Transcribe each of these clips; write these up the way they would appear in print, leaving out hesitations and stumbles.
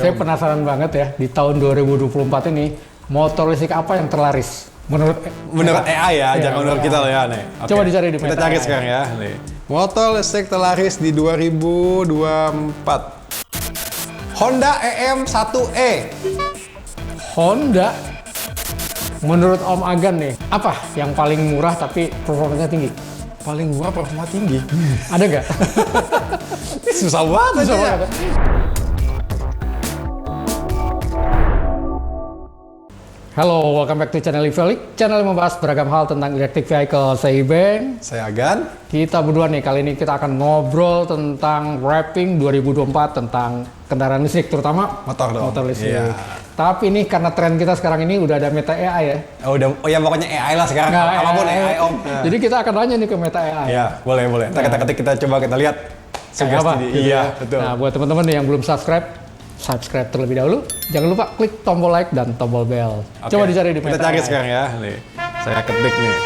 Saya penasaran banget ya, di tahun 2024 ini, motor listrik apa yang terlaris? Menurut AI ya, jangan menurut kita loh ya. Nih. Okay. Coba dicari di Kita cari sekarang ya. Nih. Motor listrik terlaris di 2024. Honda EM1E. Honda, menurut Om Agan nih, apa yang paling murah tapi performanya tinggi? Paling murah performa tinggi. Ada nggak? Susah banget Susah ya. banget. Halo, welcome back to channel Evolik. Channel yang membahas beragam hal tentang electric vehicle. Saya Ibeng. Saya Agan. Kita berdua nih, kali ini kita akan ngobrol tentang wrapping 2024 tentang kendaraan listrik, terutama motor listrik. Iya. Tapi ini karena tren kita sekarang ini udah ada Meta AI ya. Oh ya pokoknya AI lah sekarang. Nah, Apapun AI Om. Jadi kita akan nanya nih ke Meta AI. Ya, boleh. Ntar kita coba kita lihat. Kayak apa? Gitu iya, ya. betul. Nah, buat teman-teman yang belum subscribe terlebih dahulu. Jangan lupa klik tombol like dan tombol bell. Oke, Coba dicari di Meta kita cari AI. sekarang ya. Nih, saya ketik nih.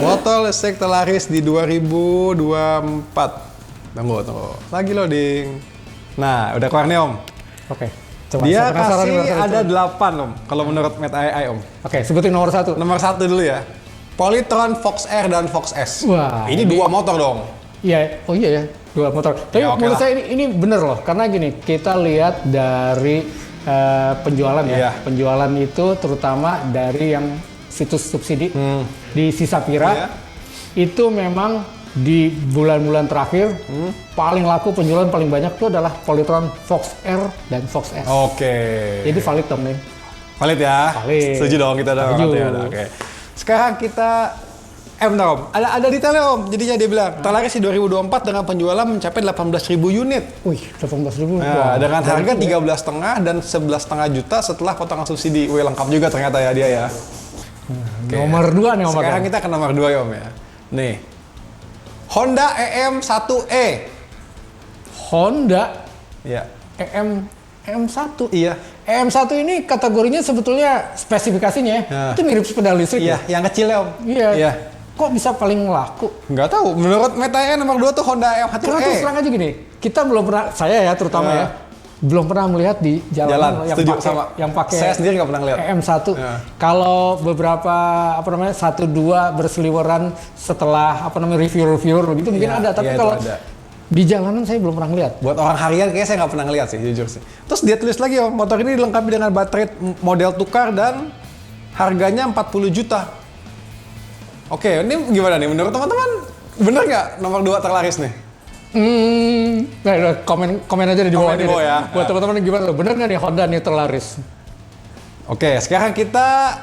Motor listrik terlaris di 2024. Tunggu. Lagi loading. Nah, udah keluar nih Om. Oke. Coba Dia saya penasaran kasih nih, ada 8 Om. Kalau menurut Meta AI Om. Oke, sebutin nomor 1. Nomor 1 dulu ya. Polytron, Fox R, dan Fox S. Wah, ini 2 motor dong. Iya, oh iya ya, 2 motor. Tapi Ya, oke menurut lah. saya ini bener loh, karena gini, kita lihat dari penjualan ya. Iya. Penjualan itu terutama dari yang situs subsidi di Sisapira. Iya. Itu memang di bulan-bulan terakhir paling laku, penjualan paling banyak itu adalah Polytron Fox R dan Fox S. Oke. Jadi valid dong nih. Valid ya? Valid. Setuju dong kita dong. Setuju. Oke. Sekarang kita bentar Om. Ada detailnya Om. Jadinya dia bilang terlaris di 2024 dengan penjualan mencapai 18.000 unit. Wih, 18.000. Nah, dengan harga 13,5 dan 11,5 juta setelah potongan subsidi. Wih, lengkap juga ternyata ya dia ya. Oke. Nomor 2 nih Om. Sekarang kita ke nomor 2 ya Om ya. Nih. Honda EM1E. Honda Iya. EM1. Iya. EM1 ini kategorinya sebetulnya spesifikasinya ya, Nah. itu mirip sepeda listrik Iya, ya? yang kecil ya Om. Iya. Iya. Kok bisa paling laku? Nggak tahu. Menurut Meta AI nomor 2 tuh Honda Karena terus EM1E. terang aja gini, kita belum pernah, saya ya terutama ya, belum pernah melihat di Jalan, jalanan setuju sama. yang pakai Saya sendiri nggak pernah ngeliat. EM1. Ya. Kalau beberapa 1-2 berseliweran setelah review-review begitu mungkin Iya, ada, tapi iya, itu kalau ada. di jalanan saya belum pernah ngeliat. Buat orang harian kayaknya saya nggak pernah ngeliat sih, jujur sih. Terus dia tulis lagi Om, motor ini dilengkapi dengan baterai model tukar dan harganya 40 juta. Oke, ini gimana nih? Menurut teman-teman, bener nggak nomor 2 terlaris nih? Nah, udah, komen aja di bawah Komen di ini bawah deh. ya. Buat teman-teman gimana? Bener nggak nih Honda nih terlaris? Oke, sekarang kita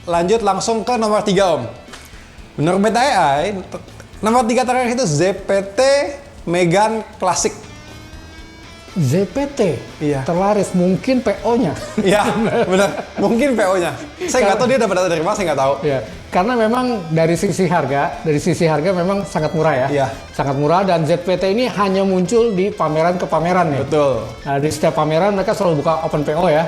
lanjut langsung ke nomor 3 Om. Menurut Meta AI, nomor 3 terlaris itu ZPT Megane Classic. ZPT Iya. terlaris, mungkin PO-nya. Iya, bener. Mungkin PO-nya. Saya nggak tahu dia dapat data dari mana, saya nggak tahu. Ya, karena memang dari sisi harga memang sangat murah ya. Iya. Sangat murah, dan ZPT ini hanya muncul di pameran ke pameran ya. Betul. Nah, di setiap pameran mereka selalu buka open PO ya.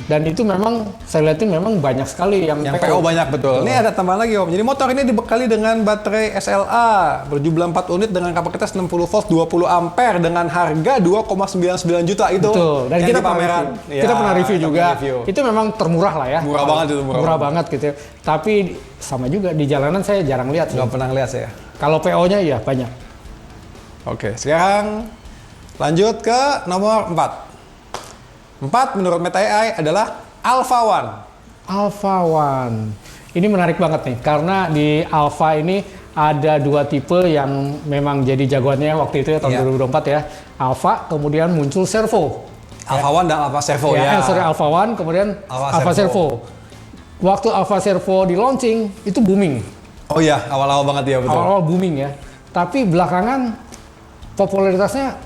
Dan itu memang saya lihatin memang banyak sekali yang PO banyak betul. Ini ada tambahan lagi Om. Jadi motor ini dibekali dengan baterai SLA berjumlah 4 unit dengan kapasitas 60 volt 20 ampere dengan harga 2,99 juta itu. Betul. Dan yang kita di pameran. Kita pernah review juga. Review. Itu memang termurah lah ya. Murah banget itu, murah banget gitu. Ya. Tapi sama juga di jalanan saya jarang lihat sih. Nggak pernah ngeliat saya. Kalau PO-nya ya banyak. Oke, sekarang lanjut ke nomor 4. 4 menurut Meta AI adalah Alpha One. Alpha One. Ini menarik banget nih, karena di Alpha ini ada 2 tipe yang memang jadi jagoannya waktu itu ya, tahun Iya. 2024 ya. Alpha, kemudian muncul Servo. Alpha One dan Alpha Servo ya. Sorry, Alpha One, kemudian Alpha Alpha Servo. Servo. Waktu Alpha Servo di launching, itu booming. Oh iya, awal-awal banget ya betul. Awal-awal booming ya. Tapi belakangan popularitasnya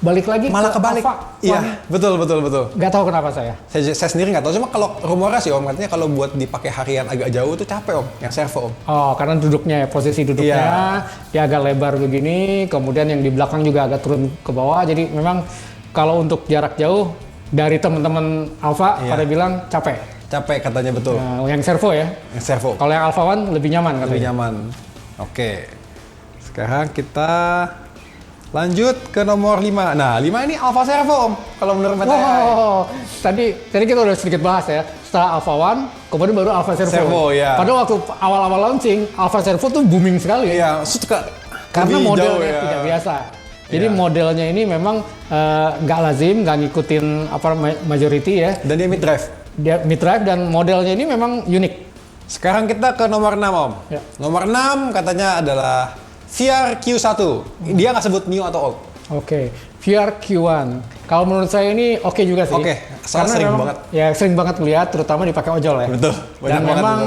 balik lagi Malah ke kebalik. Alpha One. Iya, betul. Nggak tahu kenapa saya. Saya sendiri nggak tahu, cuma kalau rumornya sih Om, katanya kalau buat dipakai harian agak jauh tuh capek Om, yang servo Om. Oh, karena duduknya, posisi duduknya Iya. dia agak lebar begini, kemudian yang di belakang juga agak turun ke bawah. Jadi memang kalau untuk jarak jauh, dari teman-teman Alpha Iya. pada bilang capek. Capek katanya betul. Nah, yang servo ya. Yang servo. Kalau yang Alpha One lebih nyaman katanya. Lebih nyaman. Oke. Sekarang kita Lanjut ke nomor 5. Nah, 5 ini Alfa Servo, Om. Kalau menurut Meta AI. Wow, tadi kita udah sedikit bahas ya. Setelah Alfa One, kemudian baru Alfa Servo. Servo, ya. Padahal waktu awal-awal launching, Alfa Servo tuh booming sekali. Iya, suka Karena lebih modelnya jauh, ya. tidak biasa. Jadi Iya. modelnya ini memang nggak lazim, nggak ngikutin majority ya. Dan dia mid drive. Dia mid drive dan modelnya ini memang unik. Sekarang kita ke nomor 6, Om. Ya. Nomor 6 katanya adalah VR Q1. Dia nggak sebut new atau old. Oke, VR Q1. Kalau menurut saya ini oke juga sih. Oke, soalnya sering banget. Ya sering banget lihat, terutama dipakai ojol ya. Betul, banyak Dan banget memang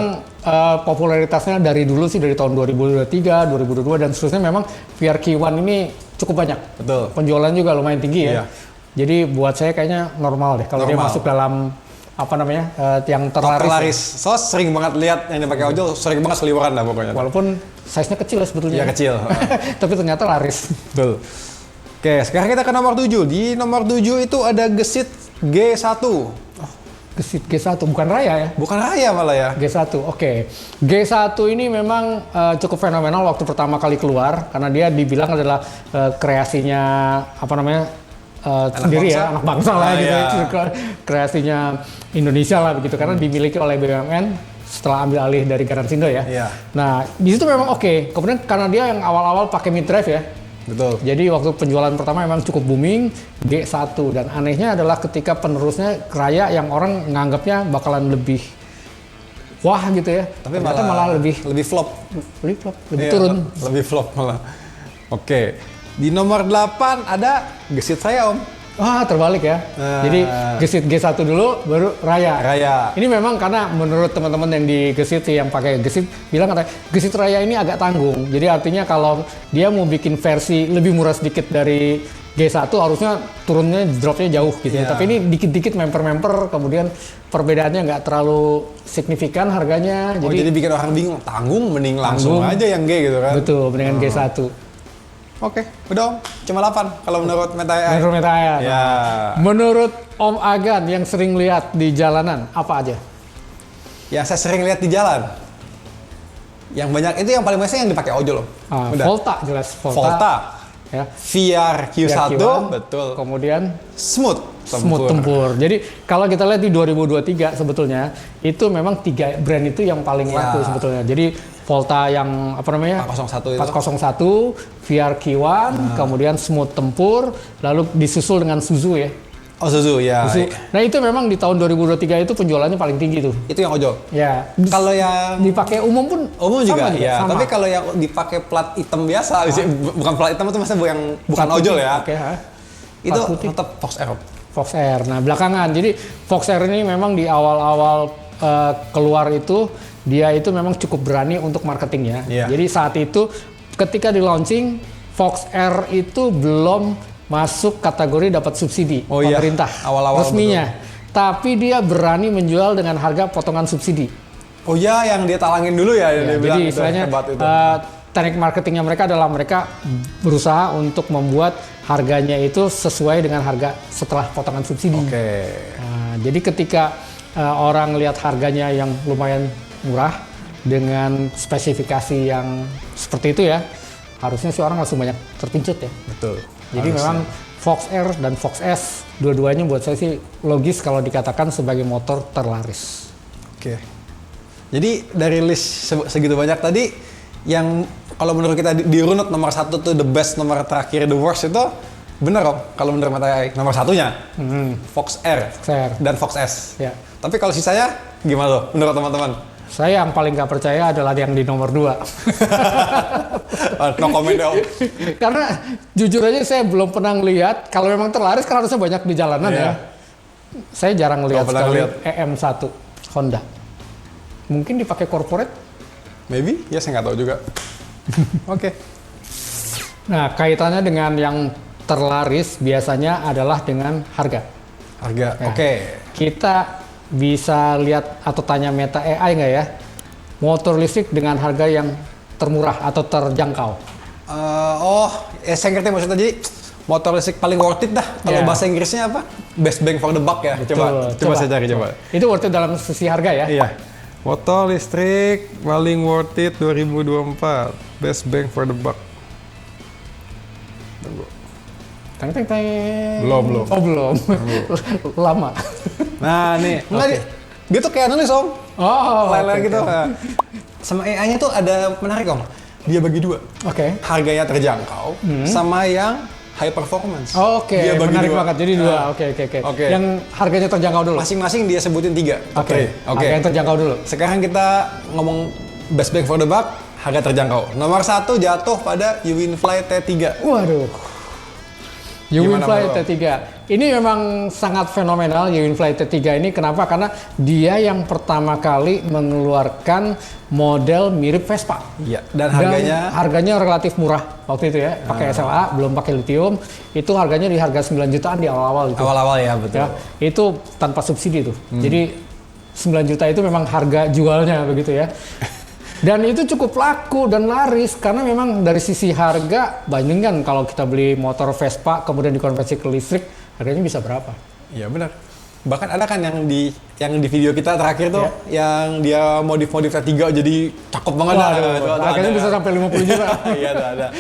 popularitasnya dari dulu sih, dari tahun 2023, 2022 dan seterusnya memang VR Q1 ini cukup banyak. Betul. Penjualan juga lumayan tinggi Iya. ya. Jadi buat saya kayaknya normal deh kalau dia Normal. masuk dalam apa namanya yang Top terlaris. terlaris. So sering banget lihat yang dipakai ojol, sering banget seliweran lah pokoknya. Walaupun size-nya kecil ya sebetulnya. Iya kecil. Tapi ternyata laris. Betul. Oke, sekarang kita ke nomor 7. Di nomor 7 itu ada gesit G1. Gesit G1 bukan Raya ya. Bukan Raya malah ya. G1, oke. G1 ini memang cukup fenomenal waktu pertama kali keluar karena dia dibilang adalah kreasinya apa namanya sendiri bangsa. ya, anak bangsa lah gitu. iya. Itu kreasinya Indonesia lah begitu karena dimiliki oleh BUMN setelah ambil alih dari Garansindo ya. Iya. Nah, di situ memang oke. Kemudian karena dia yang awal-awal pakai mid drive ya. Betul. Jadi waktu penjualan pertama memang cukup booming G1 dan anehnya adalah ketika penerusnya Raya yang orang nganggapnya bakalan lebih wah gitu ya. Tapi Ternyata malah lebih flop. flop, lebih Iya, turun. Lebih flop malah. Oke. Di nomor 8 ada gesit saya, Om. Wah, terbalik ya. Nah. Jadi gesit G1 dulu baru Raya. Raya. Ini memang karena menurut teman-teman yang di gesit sih yang pakai gesit bilang katanya gesit Raya ini agak tanggung. Jadi artinya kalau dia mau bikin versi lebih murah sedikit dari G1 harusnya turunnya dropnya jauh gitu Iya. ya. Tapi ini dikit-dikit memper-memper kemudian perbedaannya nggak terlalu signifikan harganya. Oh, jadi bikin orang bingung. Tanggung mending langsung Tanggung. aja yang G gitu kan. Betul, mendingan G1. Oke, udah Om. Cuma 8 kalau menurut Meta AI. Menurut Meta AI. Ya. Menurut Om Agan yang sering lihat di jalanan apa aja? Yang saya sering lihat di jalan. Yang banyak itu yang paling biasa yang dipakai ojol, Om. Udah. Volta jelas Volta. Ya. VR Q1, betul. Kemudian Smooth tempur. Jadi kalau kita lihat di 2023 sebetulnya itu memang 3 brand itu yang paling Ya. laku sebetulnya. Jadi Volta yang apa namanya? 401 itu. 401, VR Q1, kemudian Smooth tempur, lalu disusul dengan Suzu ya. Oh, Suzu ya. Suzu. Nah itu memang di tahun 2023 itu penjualannya paling tinggi tuh. Itu yang ojol. Ya. Kalau yang Dipakai umum pun umum juga, ya. sama. Tapi kalau yang dipakai plat hitam biasa, bukan plat hitam itu maksudnya yang bukan Plat ojol putih, ya. oke, ha? Itu Plat putih. tetap Fox Air. Fox Air. Nah belakangan, jadi Fox Air ini memang di awal-awal keluar itu dia itu memang cukup berani untuk marketingnya. Iya. Jadi saat itu ketika di launching Fox Air itu belum masuk kategori dapat subsidi Oh iya, pemerintah awal-awal resminya. Tapi dia berani menjual dengan harga potongan subsidi. Oh ya, yang dia talangin dulu ya, dia Ya, bilang jadi itu istilahnya hebat itu. teknik marketingnya mereka adalah mereka berusaha untuk membuat harganya itu sesuai dengan harga setelah potongan subsidi. Oke. Nah, jadi ketika orang lihat harganya yang lumayan murah dengan spesifikasi yang seperti itu ya, harusnya sih orang langsung banyak terpincut ya. Betul. Jadi Harusnya. memang Fox Air dan Fox S dua-duanya buat saya sih logis kalau dikatakan sebagai motor terlaris. Oke. Jadi dari list segitu banyak tadi, yang kalau menurut kita di runut nomor 1 tuh the best, nomor terakhir the worst itu bener Om, kalau menurut Meta AI. Nomor 1-nya Fox Air Fox Air. dan Fox S. Ya. Tapi kalau sisanya gimana loh menurut teman-teman? Saya yang paling gak percaya adalah yang di nomor 2. No comment ya Om. Karena jujur aja saya belum pernah lihat kalau memang terlaris kan harusnya banyak di jalanan Iya. ya. Saya jarang lihat pernah sekali lihat. EM1 Honda. Mungkin dipakai corporate. Maybe? Ya saya nggak tahu juga. Oke. Nah, kaitannya dengan yang terlaris biasanya adalah dengan harga. Harga. Ya. Oke. Kita bisa lihat atau tanya Meta AI nggak ya? Motor listrik dengan harga yang termurah atau terjangkau. Saya ngerti maksud tadi. Motor listrik paling worth it dah. Kalau Ya. bahasa Inggrisnya apa? Best bang for the buck ya. Coba saya cari coba. Itu worth it dalam sisi harga ya? Iya. Motor listrik paling worth it 2024. Best bang for the buck. Tunggu. Teng teng teng. Belum. Oh belum. Lama. Nah nih, dia tuh kayak nulis om. Oh. Lain-lain oke, gitu. oke. Nah, sama AI-nya tuh ada menarik om. Dia bagi dua. Oke. Harganya terjangkau sama yang high performance. Oke, Dia bagi menarik dua. banget. Jadi dua. Oke. Yang harganya terjangkau dulu. Masing-masing dia sebutin 3. Oke. Harga yang terjangkau dulu. Sekarang kita ngomong best bang for the buck, harga terjangkau. Nomor 1 jatuh pada Uwinfly T3. Waduh. Uwinfly Gimana, T3. Ini memang sangat fenomenal Uwinfly T3 ini. Kenapa? Karena dia yang pertama kali mengeluarkan model mirip Vespa. Iya. Dan harganya relatif murah waktu itu ya. Pakai SLA, belum pakai lithium. Itu harganya di harga 9 jutaan di awal-awal itu. Awal-awal ya, betul. Ya, itu tanpa subsidi tuh. Jadi 9 juta itu memang harga jualnya begitu ya. Dan itu cukup laku dan laris karena memang dari sisi harga bandingkan kalau kita beli motor Vespa kemudian dikonversi ke listrik harganya bisa berapa? Iya benar. Bahkan ada kan yang di video kita terakhir tuh yang dia modif T3 jadi cakep banget. Harganya bisa sampai 50 juta. Iya ada.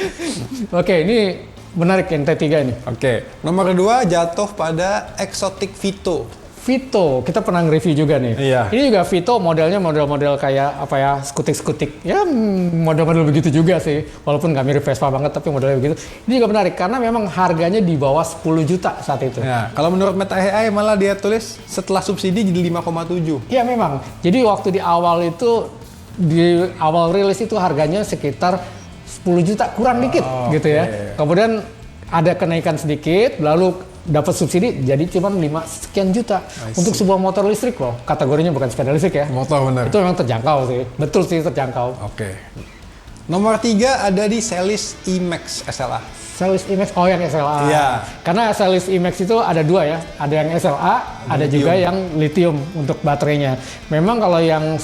Oke, ini menarik yang T3 ini. Oke. Nomor 2 jatuh pada Exotic Vito. Vito, kita pernah nge-review juga nih. Iya. Ini juga Vito modelnya model-model kayak apa ya, skutik-skutik. Ya model-model begitu juga sih. Walaupun nggak mirip Vespa banget, tapi modelnya begitu. Ini juga menarik karena memang harganya di bawah 10 juta saat itu. Ya, kalau menurut Meta AI malah dia tulis setelah subsidi jadi 5,7. Iya memang. Jadi waktu di awal rilis itu harganya sekitar 10 juta kurang dikit gitu ya. Kemudian ada kenaikan sedikit, lalu dapat subsidi jadi cuma 5 sekian juta untuk sebuah motor listrik loh. Kategorinya bukan sepeda listrik ya. Motor benar. Itu memang terjangkau sih. Betul sih terjangkau. Oke. Nomor 3 ada di Celis E-Max SLA. Celis E-Max, oh yang SLA. Iya. Karena Celis E-Max itu ada dua ya. Ada yang SLA, ada juga yang lithium untuk baterainya. Memang kalau yang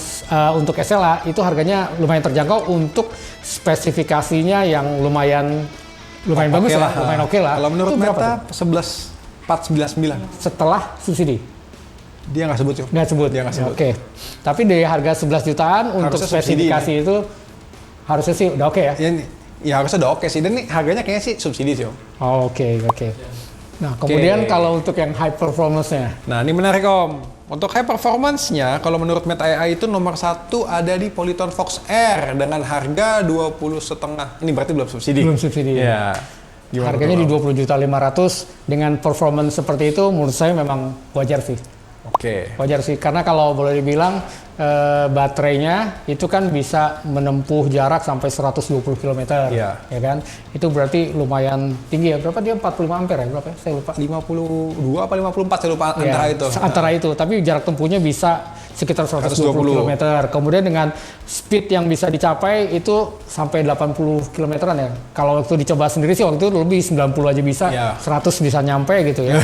untuk SLA itu harganya lumayan terjangkau untuk spesifikasinya yang lumayan bagus lah, lumayan oke lah. Kalau menurut itu Meta 11.499 setelah subsidi. Dia nggak sebut Nggak sebut. Dia nggak sebut. Oke. Tapi dari harga 11 jutaan untuk Harusnya spesifikasi subsidi, itu harusnya sih udah oke ya. Ya harusnya udah oke sih. Dan nih harganya kayaknya sih subsidi sih om. Oh, oke. Nah kemudian kalau untuk yang high performance-nya. Nah ini menarik om. Untuk high performance-nya, kalau menurut Meta AI itu nomor 1 ada di Polyton Fox R dengan harga 20,5. Ini berarti belum subsidi. Belum subsidi. Ya. Gimana Harganya di 20.500.000 dengan performance seperti itu menurut saya memang wajar sih. Oke. Wajar sih karena kalau boleh dibilang baterainya itu kan bisa menempuh jarak sampai 120 km. Iya. Ya kan? Itu berarti lumayan tinggi ya. Berapa dia 45 ampere ya? Berapa ya? Saya lupa. 52 apa 54 saya lupa Ya, antara itu. Antara itu, tapi jarak tempuhnya bisa sekitar 120 km. Kemudian dengan speed yang bisa dicapai itu sampai 80 km-an ya. Kalau waktu dicoba sendiri sih waktu itu lebih 90 aja bisa, Ya. 100 bisa nyampe gitu ya.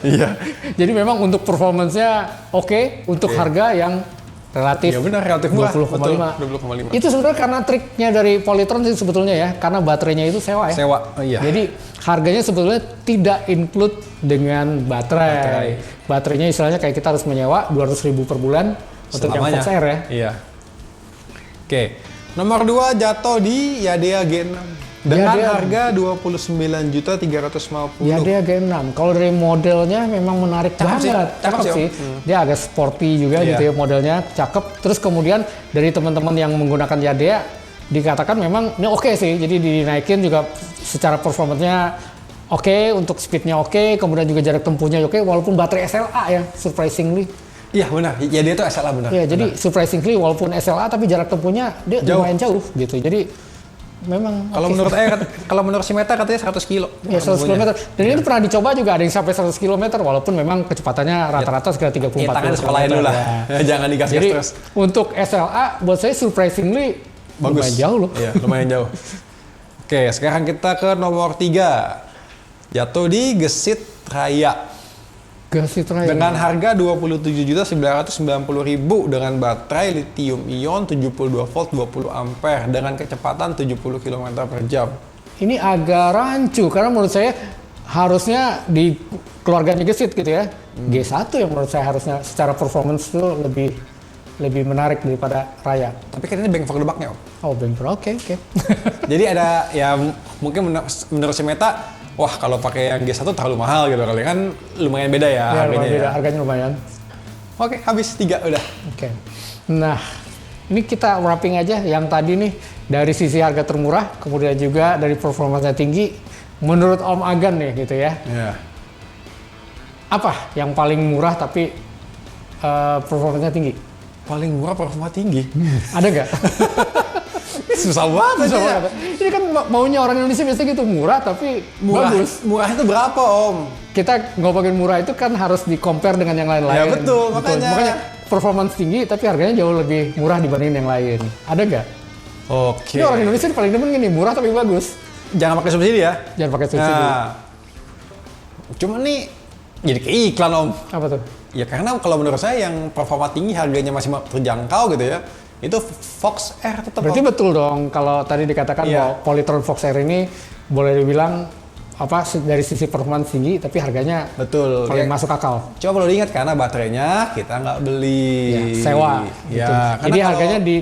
Iya. Jadi memang untuk performance-nya oke, untuk harga yang relatif Ya benar, relatif murah. 20,5. 20,5. Itu sebenarnya karena triknya dari Polytron sih sebetulnya ya, karena baterainya itu sewa ya. Sewa. Oh, iya. Jadi harganya sebetulnya tidak include dengan baterai. Baterainya istilahnya kayak kita harus menyewa 200.000 per bulan untuk yang Fox R ya. Iya. Oke. Nomor 2 jatuh di Yadea G6 dengan harga 29.350.000. Yadea G6. Kalau dari modelnya memang menarik banget. Cakep sih. Dia agak sporty juga gitu ya modelnya, cakep. Terus kemudian dari teman-teman yang menggunakan Yadea dikatakan memang ini oke sih. Jadi dinaikin juga secara performanya oke, untuk speednya oke, kemudian juga jarak tempuhnya oke, walaupun baterai SLA ya, surprisingly. Iya benar, ya dia itu SLA benar. Iya, jadi surprisingly walaupun SLA tapi jarak tempuhnya dia lumayan jauh gitu. Jadi memang kalau menurut si Meta katanya 100 kilo. Ya 100 km. Dan ini pernah dicoba juga ada yang sampai 100 km walaupun memang kecepatannya rata-rata sekitar 34 km. Tangan sekolahin dulu lah. Jangan digas-gas Jadi terus. untuk SLA buat saya surprisingly bagus. Lumayan jauh loh. Iya, lumayan jauh. Oke, sekarang kita ke nomor 3. Jatuh di Gesit Raya. Gesit Raya. Dengan harga 27.990.000 dengan baterai lithium ion 72 volt 20 ampere dengan kecepatan 70 km per jam. Ini agak rancu karena menurut saya harusnya di keluarganya Gesit gitu ya. G1 yang menurut saya harusnya secara performance itu lebih menarik daripada Raya. Tapi kan ini bang for the buck-nya, Om. Oh, bang for oke. Jadi ada ya mungkin menurut si Meta wah kalau pakai yang G1 terlalu mahal gitu kali kan, lumayan beda ya, Ya, harganya. beda, Ya. harganya lumayan. Oke, habis 3 udah. Oke. Nah, ini kita wrapping aja yang tadi nih dari sisi harga termurah, kemudian juga dari performanya tinggi. Menurut Om Agan nih gitu ya, Ya. apa yang paling murah tapi performanya tinggi? Paling murah performa tinggi. Ada nggak? Susah banget Susah ya. banget. Ini kan maunya orang Indonesia biasanya gitu, murah tapi Murah, bagus. murah itu berapa Om? Kita ngomongin murah itu kan harus di-compare dengan yang lain-lain. Ya, betul, makanya. performance tinggi tapi harganya jauh lebih murah dibanding yang lain. Ada nggak? Oke. Ini orang Indonesia paling demen gini, murah tapi bagus. Jangan pakai subsidi ya. Jangan pakai subsidi. Nah, cuma nih jadi ke iklan Om. Apa tuh? Ya karena kalau menurut saya yang performa tinggi harganya masih terjangkau gitu ya, itu Fox R tetap. Berarti betul dong kalau tadi dikatakan Iya. bahwa Polytron Fox R ini boleh dibilang apa dari sisi performance tinggi tapi harganya Betul. paling Ya, masuk akal. coba perlu diingat karena baterainya kita nggak beli. Ya, sewa. Ya, gitu. karena Jadi kalau harganya di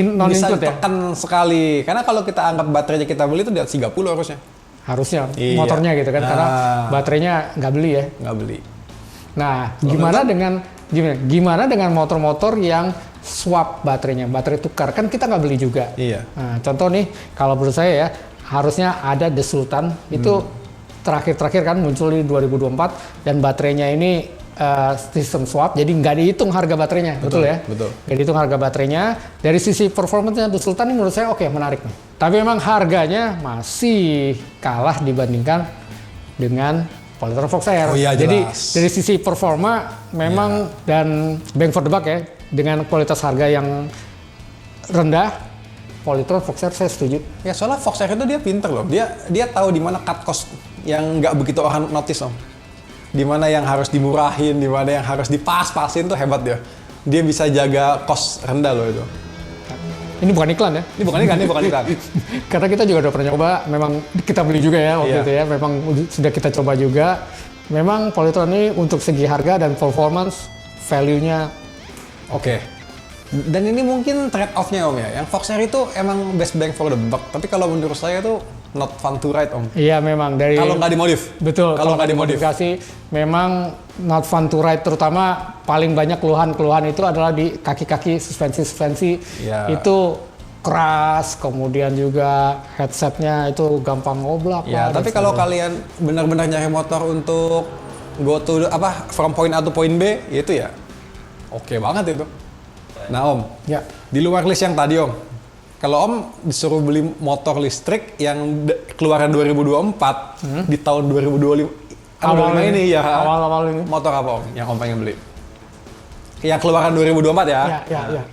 non bisa include ya. ditekan sekali. Karena kalau kita anggap baterainya kita beli itu di atas 30 harusnya. Harusnya Iya. motornya gitu kan karena Nah. baterainya nggak beli ya. Nggak beli. Nah, gimana dengan motor-motor yang swap baterainya, baterai tukar kan kita nggak beli juga. Iya. Nah, contoh nih, kalau menurut saya ya harusnya ada The Sultan itu terakhir-terakhir kan muncul di 2024 dan baterainya ini sistem swap, jadi nggak dihitung harga baterainya, betul ya? Betul. Nggak dihitung harga baterainya. Dari sisi performance-nya The Sultan ini menurut saya oke, menarik nih. Tapi memang harganya masih kalah dibandingkan dengan Polytron Fox R. Oh iya, Jadi jelas. dari sisi performa memang dan bang for the buck ya, dengan kualitas harga yang rendah, Polytron Fox R saya setuju. Ya soalnya Fox R itu dia pinter loh. Dia tahu di mana cut cost yang nggak begitu orang notice Om. Di mana yang harus dimurahin, di mana yang harus dipas-pasin tuh hebat dia. Dia bisa jaga cost rendah loh itu. Ini bukan iklan ya, Ini bukan iklan. karena kita juga udah pernah coba, memang kita beli juga ya waktu Iya. itu ya, memang sudah kita coba juga. Memang Polytron ini untuk segi harga dan performance, value-nya Oke. Dan ini mungkin trade off-nya Om ya. Yang Fox R itu emang best bang for the buck. Tapi kalau menurut saya tuh not fun to ride Om. iya memang dari Kalau nggak dimodif. betul, Kalau nggak dimodif. dimodifikasi memang not fun to ride, terutama paling banyak keluhan-keluhan itu adalah di kaki-kaki suspensi Iya. itu keras, kemudian juga headsetnya itu gampang ngoblak. Ya, lah, tapi dan kalau sebagainya. kalian benar-benar nyari motor untuk go to from point A to point B, itu ya oke banget itu. Nah Om, ya di luar list yang tadi Om, kalau Om disuruh beli motor listrik yang keluaran 2024 di tahun 2025 ini ya, awal-awal ini. motor apa Om yang Om pengen beli? Yang keluaran 2024 ya? Ya.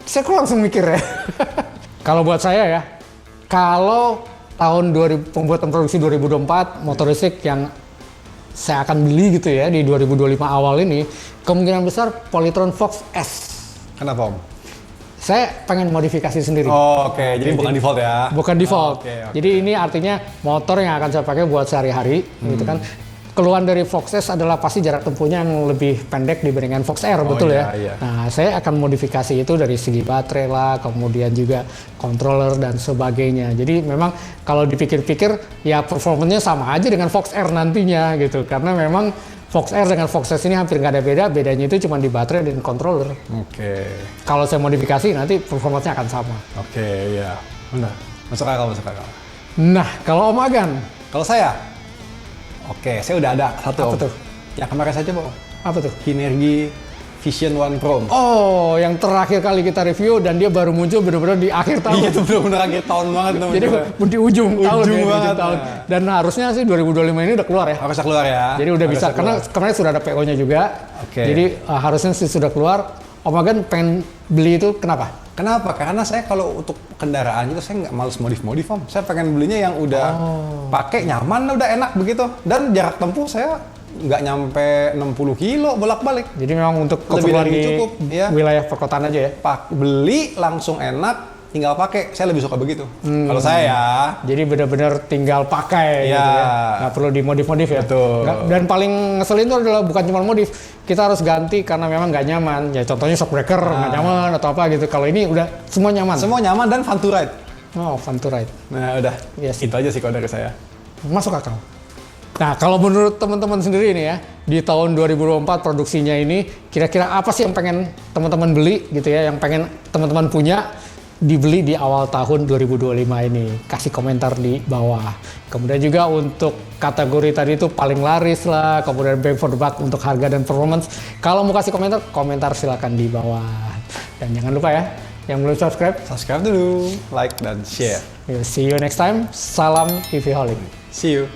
Saya kok langsung mikir ya. Kalau buat saya ya, kalau tahun pembuatan produksi 2024 motor listrik yang saya akan beli gitu ya di 2025 awal ini, kemungkinan besar Polytron Fox S. Kenapa Om? Saya pengen modifikasi sendiri. Oh, oke, jadi bukan default ya? Bukan default. Oke. Jadi ini artinya motor yang akan saya pakai buat sehari-hari, gitu kan. Keluhan dari Fox S adalah pasti jarak tempuhnya yang lebih pendek dibandingkan Fox R, betul iya, ya. iya. Nah, saya akan modifikasi itu dari segi baterai lah, kemudian juga controller dan sebagainya. Jadi memang kalau dipikir-pikir ya performanya sama aja dengan Fox R nantinya gitu, karena memang Fox R dengan Fox S ini hampir nggak ada beda, bedanya itu cuma di baterai dan controller. Oke. Kalau saya modifikasi nanti performanya akan sama. Oke, ya. Benar. Masuk akal. Nah, kalau Om Agan, Kalau saya, oke, saya udah ada satu. Apa Om. tuh? Yang kemarin saja, Bang. apa tuh? Kinergi Vision One Pro. Oh, yang terakhir kali kita review dan dia baru muncul benar-benar di akhir tahun. Iya, itu benar-benar akhir tahun banget teman. Jadi di ujung tahun ya, di banget. ujung tahun. Dan harusnya sih 2025 ini udah keluar ya. Harusnya keluar ya. Jadi udah bisa, Harusnya karena keluar. kemarin sudah ada PO-nya juga. Oke. Jadi harusnya sih sudah keluar. Om Agan pengen beli itu kenapa? Kenapa? Karena saya kalau untuk kendaraan itu saya nggak males modif-modif, Om. Saya pengen belinya yang udah pakai nyaman, udah enak begitu. Dan jarak tempuh saya nggak nyampe 60 kilo bolak-balik. Jadi memang untuk Lebih keperluan dari di cukup, ya. wilayah perkotaan aja ya. Beli langsung enak, tinggal pakai. Saya lebih suka begitu. Kalau saya ya. Jadi benar-benar tinggal pakai Iya. gitu ya. Nggak perlu dimodif-modif ya. Betul. Dan paling ngeselin itu adalah bukan cuma modif. Kita harus ganti karena memang nggak nyaman. Ya contohnya shock breaker nggak nyaman atau apa gitu. Kalau ini udah semua nyaman. Semua nyaman dan fun to ride. Oh, fun to ride. Nah udah, Yes. itu aja sih kalau dari saya. Masuk akal. Nah, kalau menurut teman-teman sendiri nih ya, di tahun 2024 produksinya ini, kira-kira apa sih yang pengen teman-teman beli gitu ya, yang pengen teman-teman punya, dibeli di awal tahun 2025 ini? Kasih komentar di bawah. Kemudian juga untuk kategori tadi itu paling laris lah, kemudian bang for the buck untuk harga dan performance. Kalau mau kasih komentar silakan di bawah. Dan jangan lupa ya, yang belum Subscribe dulu, like dan share. See you next time. Salam EV Holic. See you.